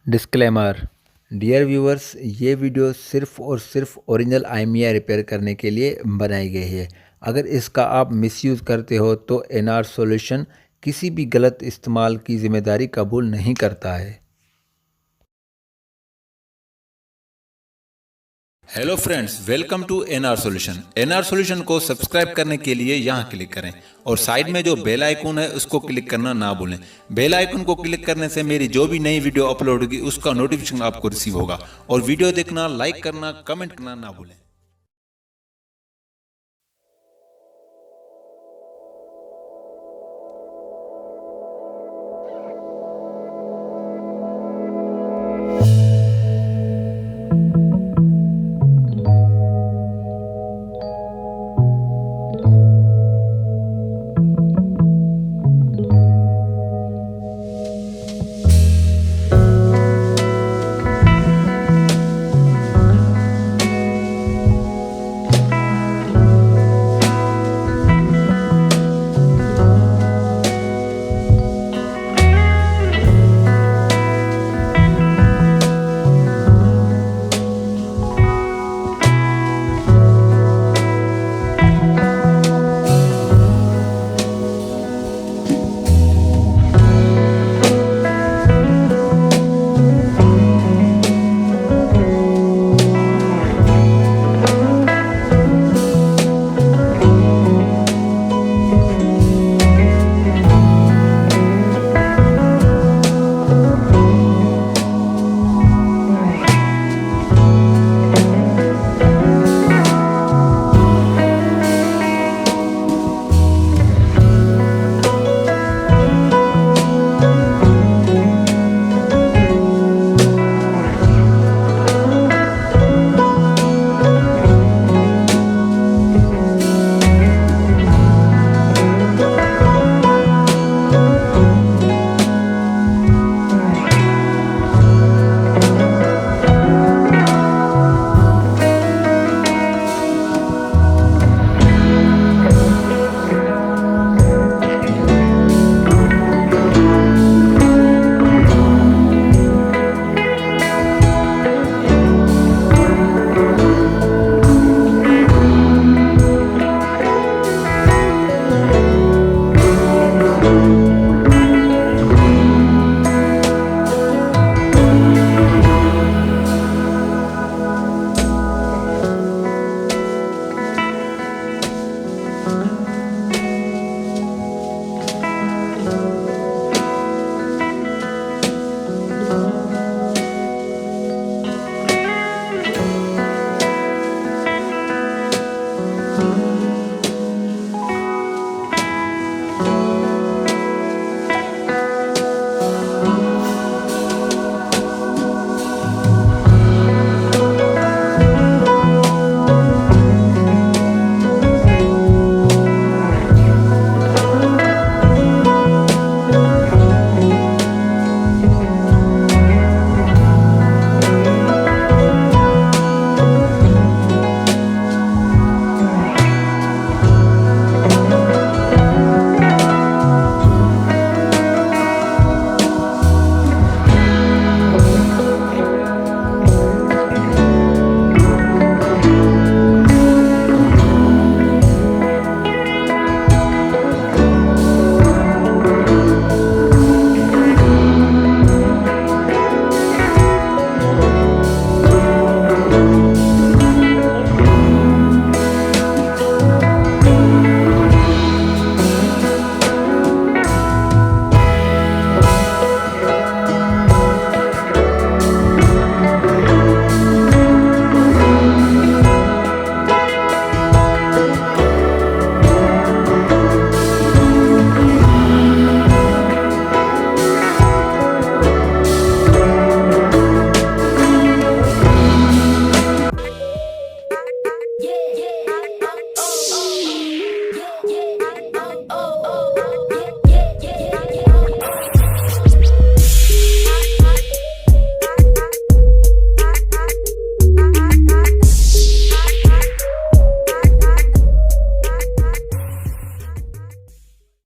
Disclaimer. Dear viewers, ये video सिर्फ़ और सिर्फ ओरिजिनल IMEI रिपेयर करने के लिए बनाई गई है। अगर इसका आप मिसयूज़ करते हो तो NR सॉल्यूशन किसी भी गलत इस्तेमाल की ज़िम्मेदारी कबूल नहीं करता है। Hello friends, welcome to NR solution. NR solution को सब्सक्राइब करने के लिए यहाँ क्लिक करें और साइड में जो बेल आइकन है उसको क्लिक करना ना भूलें। बेल आइकन को क्लिक करने से मेरी जो भी नई वीडियो अपलोड होगी उसका नोटिफिकेशन आपको रिसीव होगा। और वीडियो देखना, लाइक करना, कमेंट करना ना भूलें।